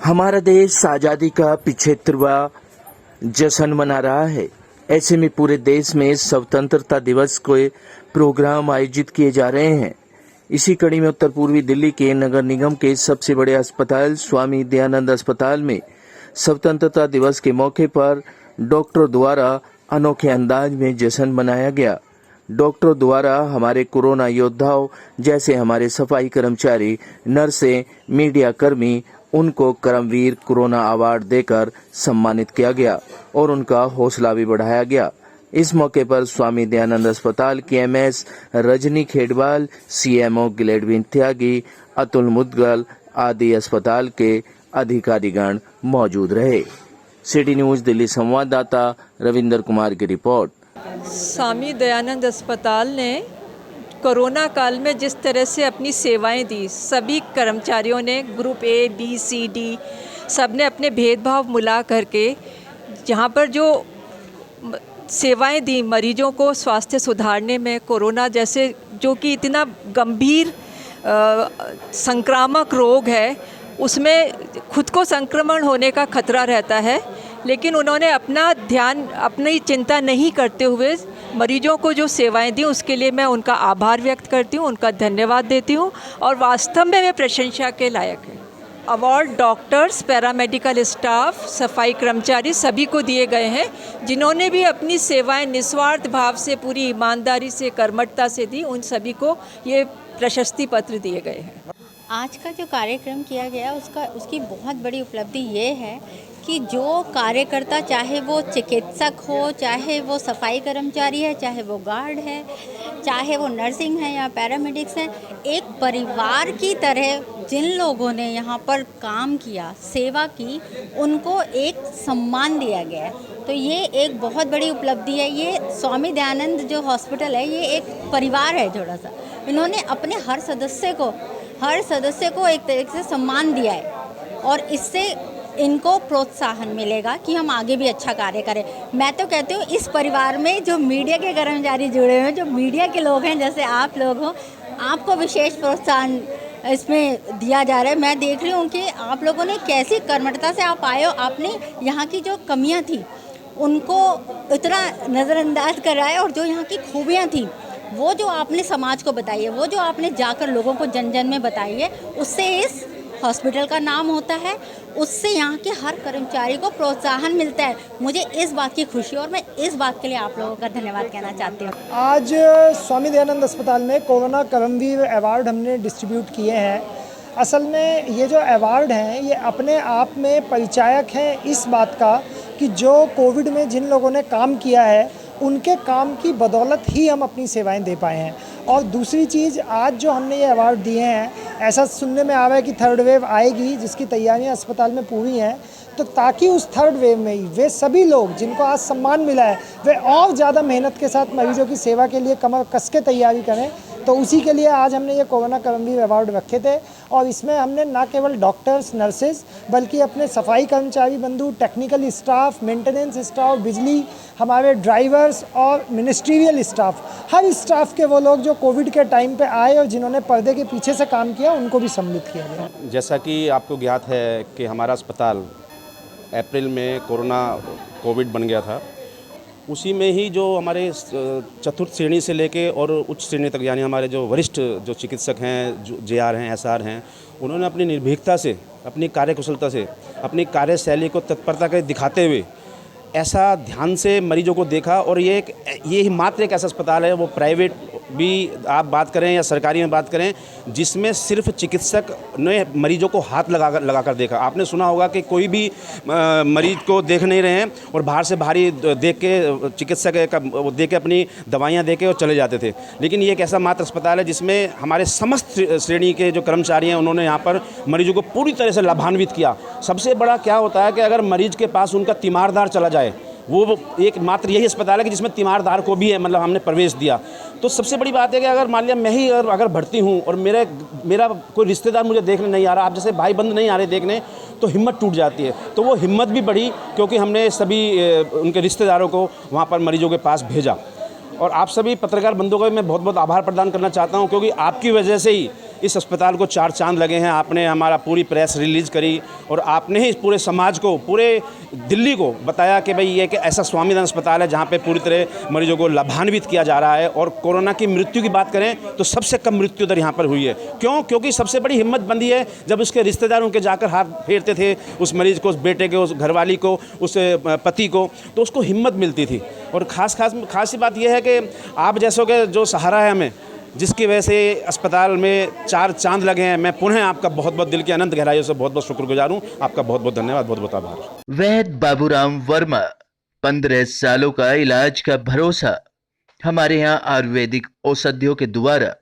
हमारा देश आजादी का 75वां जश्न मना रहा है। ऐसे में पूरे देश में स्वतंत्रता दिवस के प्रोग्राम आयोजित किए जा रहे हैं। इसी कड़ी में उत्तर पूर्वी दिल्ली के नगर निगम के सबसे बड़े अस्पताल स्वामी दयानंद अस्पताल में स्वतंत्रता दिवस के मौके पर डॉक्टरों द्वारा अनोखे अंदाज में जश्न मनाया गया। डॉक्टरों द्वारा हमारे कोरोना योद्धाओं जैसे हमारे सफाई कर्मचारी, नर्सें, मीडिया कर्मी, उनको कर्मवीर कोरोना अवार्ड देकर सम्मानित किया गया और उनका हौसला भी बढ़ाया गया। इस मौके पर स्वामी दयानंद अस्पताल की एमएस रजनी खेड़वाल, सीएमओ गिलेडविन त्यागी, अतुल मुदगल आदि अस्पताल के अधिकारीगण मौजूद रहे। सिटी न्यूज दिल्ली संवाददाता रविंदर कुमार की रिपोर्ट। स्वामी दयानंद अस्पताल ने कोरोना काल में जिस तरह से अपनी सेवाएं दी, सभी कर्मचारियों ने group A, B, C, D सब ने अपने भेदभाव मिला करके जहाँ पर जो सेवाएं दी मरीजों को स्वास्थ्य सुधारने में, कोरोना जैसे जो कि इतना गंभीर संक्रामक रोग है, उसमें खुद को संक्रमण होने का खतरा रहता है, लेकिन उन्होंने अपना ध्यान, अपनी चिंता नहीं करते हुए मरीजों को जो सेवाएं दी उसके लिए मैं उनका आभार व्यक्त करती हूं, उनका धन्यवाद देती हूं और वास्तव में वे प्रशंसा के लायक हैं। अवार्ड डॉक्टर्स, पैरामेडिकल स्टाफ, सफाई कर्मचारी सभी को दिए गए हैं, जिन्होंने भी अपनी सेवाएं निस्वार्थ भाव से, पूरी ईमानदारी से, कर्मठता से दी। उन सभी को ये प्रशस्ति पत्र दिए गए हैं। आज का जो कार्यक्रम किया गया उसकी बहुत बड़ी उपलब्धि ये है कि जो कार्यकर्ता, चाहे वो चिकित्सक हो, चाहे वो सफाई कर्मचारी है, चाहे वो गार्ड है, चाहे वो नर्सिंग है या पैरामेडिक्स हैं, एक परिवार की तरह जिन लोगों ने यहाँ पर काम किया, सेवा की, उनको एक सम्मान दिया गया है। तो ये एक बहुत बड़ी उपलब्धि है। ये स्वामी दयानंद जो हॉस्पिटल है, ये एक परिवार है थोड़ा सा। इन्होंने अपने हर सदस्य को एक तरीके से सम्मान दिया है और इससे इनको प्रोत्साहन मिलेगा कि हम आगे भी अच्छा कार्य करें। मैं तो कहती हूँ इस परिवार में जो मीडिया के कर्मचारी जुड़े हुए हैं, जो मीडिया के लोग हैं, जैसे आप लोग हो, आपको विशेष प्रोत्साहन इसमें दिया जा रहा है। मैं देख रही हूँ कि आप लोगों ने कैसी कर्मठता से आप आए हो, आपने यहाँ की जो कमियाँ थी उनको इतना नज़रअंदाज कराया और जो यहाँ की खूबियाँ थी वो जो आपने समाज को बताई है, वो जो आपने जाकर लोगों को जन जन में बताई है, उससे इस हॉस्पिटल का नाम होता है, उससे यहाँ के हर कर्मचारी को प्रोत्साहन मिलता है। मुझे इस बात की खुशी और मैं इस बात के लिए आप लोगों का धन्यवाद कहना चाहती हूँ। आज स्वामी दयानंद अस्पताल में कोरोना कर्मवीर अवार्ड हमने डिस्ट्रीब्यूट किए हैं। असल में ये जो अवार्ड हैं ये अपने आप में परिचायक हैं इस बात का कि जो कोविड में जिन लोगों ने काम किया है उनके काम की बदौलत ही हम अपनी सेवाएं दे पाए हैं। और दूसरी चीज़, आज जो हमने ये अवार्ड दिए हैं, ऐसा सुनने में आ रहा है कि थर्ड वेव आएगी जिसकी तैयारियां अस्पताल में पूरी हैं, तो ताकि उस थर्ड वेव में ही वे सभी लोग जिनको आज सम्मान मिला है वे और ज़्यादा मेहनत के साथ मरीजों की सेवा के लिए कमर कस के तैयारी करें। तो उसी के लिए आज हमने ये कोरोना कर्मवीर अवार्ड रखे थे और इसमें हमने न केवल डॉक्टर्स, नर्सेज, बल्कि अपने सफाई कर्मचारी बंधु, टेक्निकल स्टाफ, मेंटेनेंस स्टाफ, बिजली, हमारे ड्राइवर्स और मिनिस्ट्रियल स्टाफ, हर स्टाफ के वो लोग जो कोविड के टाइम पे आए और जिन्होंने पर्दे के पीछे से काम किया, उनको भी सम्मिलित किया गया। जैसा कि आपको ज्ञात है कि हमारा अस्पताल अप्रैल में कोविड बन गया था, उसी में ही जो हमारे चतुर्थ श्रेणी से लेके और उच्च श्रेणी तक, यानी हमारे जो वरिष्ठ जो चिकित्सक हैं, जो जेआर हैं, एसआर हैं, उन्होंने अपनी निर्भीकता से, अपनी कार्यकुशलता से, अपनी कार्यशैली को तत्परता के दिखाते हुए ऐसा ध्यान से मरीजों को देखा। और ये मात्र एक ऐसा अस्पताल है, वो प्राइवेट भी आप बात करें या सरकारी में बात करें, जिसमें सिर्फ चिकित्सक ने मरीजों को हाथ लगा कर देखा। आपने सुना होगा कि कोई भी मरीज को देख नहीं रहे हैं और बाहर से बाहरी देख के चिकित्सक दे के अपनी दवाइयाँ दे के और चले जाते थे। लेकिन ये एक ऐसा मात्र अस्पताल है जिसमें हमारे समस्त श्रेणी के जो कर्मचारी हैं, उन्होंने यहाँ पर मरीजों को पूरी तरह से लाभान्वित किया। सबसे बड़ा क्या होता है कि अगर मरीज के पास उनका तीमारदार चला जाए, वो एक मात्र यही अस्पताल है कि जिसमें तीमारदार को भी मतलब हमने प्रवेश दिया। तो सबसे बड़ी बात है कि अगर मान लिया मैं ही अगर भर्ती हूँ और मेरा कोई रिश्तेदार मुझे देखने नहीं आ रहा, आप जैसे भाई बंद नहीं आ रहे देखने, तो हिम्मत टूट जाती है। तो वो हिम्मत भी बढ़ी क्योंकि हमने सभी उनके रिश्तेदारों को वहाँ पर मरीजों के पास भेजा। और आप सभी पत्रकार बंधुओं का मैं बहुत बहुत आभार प्रदान करना चाहता हूँ, क्योंकि आपकी वजह से ही इस अस्पताल को 4 चांद लगे हैं। आपने हमारा पूरी प्रेस रिलीज़ करी और आपने ही पूरे समाज को, पूरे दिल्ली को बताया कि भाई ये कि ऐसा स्वामीदान अस्पताल है जहाँ पे पूरी तरह मरीजों को लाभान्वित किया जा रहा है। और कोरोना की मृत्यु की बात करें तो सबसे कम मृत्यु दर यहाँ पर हुई है। क्यों? क्योंकि सबसे बड़ी हिम्मत बंदी है जब उसके रिश्तेदार उनके जाकर हाथ फेरते थे उस मरीज़ को, उस बेटे को, उस घरवाली को, उस पति को, तो उसको हिम्मत मिलती थी। और खास बात यह है कि आप जैसों के जो सहारा है हमें, जिसकी वजह से अस्पताल में 4 चांद लगे हैं, मैं पुनः आपका बहुत बहुत दिल की अनंत गहराइयों से बहुत बहुत शुक्रगुजार हूँ। आपका बहुत बहुत धन्यवाद, बहुत बहुत आभार। वैद्य बाबूराम वर्मा, 15 सालों का इलाज का भरोसा। हमारे यहाँ आयुर्वेदिक औषधियों के द्वारा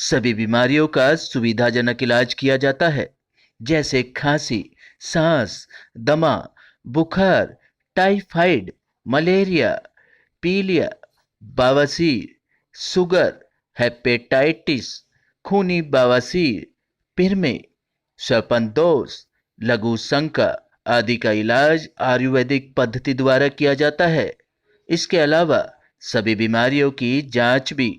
सभी बीमारियों का सुविधाजनक इलाज किया जाता है, जैसे खांसी, सांस, दमा, बुखार, टाइफाइड, मलेरिया, पीलिया, बवासीर, शुगर, हेपेटाइटिस, खूनी बवासीर, पिरमे, श्वसन लघु शंका आदि का इलाज आयुर्वेदिक पद्धति द्वारा किया जाता है। इसके अलावा सभी बीमारियों की जांच भी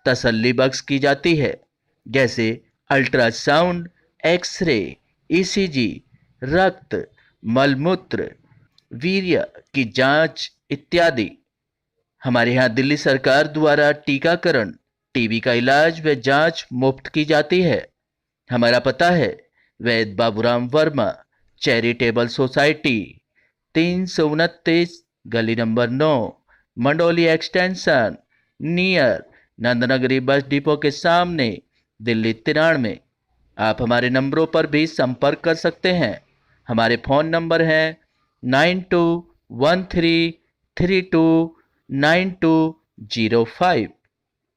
तसल्ली बख्श की जाती है, जैसे अल्ट्रासाउंड, एक्सरे, ईसीजी, रक्त, मलमूत्र, वीर्य की जांच इत्यादि। हमारे यहाँ दिल्ली सरकार द्वारा टीकाकरण, टीबी का इलाज व जांच मुफ्त की जाती है। हमारा पता है वैद्य बाबूराम वर्मा चैरिटेबल सोसाइटी, 329 गली number 9, Mandoli extension, near Nand Nagri bus depot के सामने, दिल्ली 93। आप हमारे नंबरों पर भी संपर्क कर सकते हैं। हमारे फ़ोन नंबर हैं 9213329205,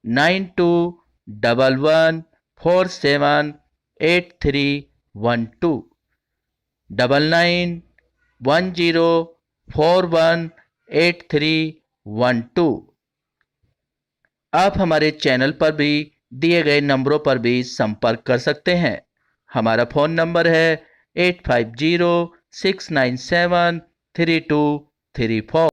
9211478312, 9910418312। आप हमारे चैनल पर भी दिए गए नंबरों पर भी संपर्क कर सकते हैं। हमारा फ़ोन नंबर है 8506973234।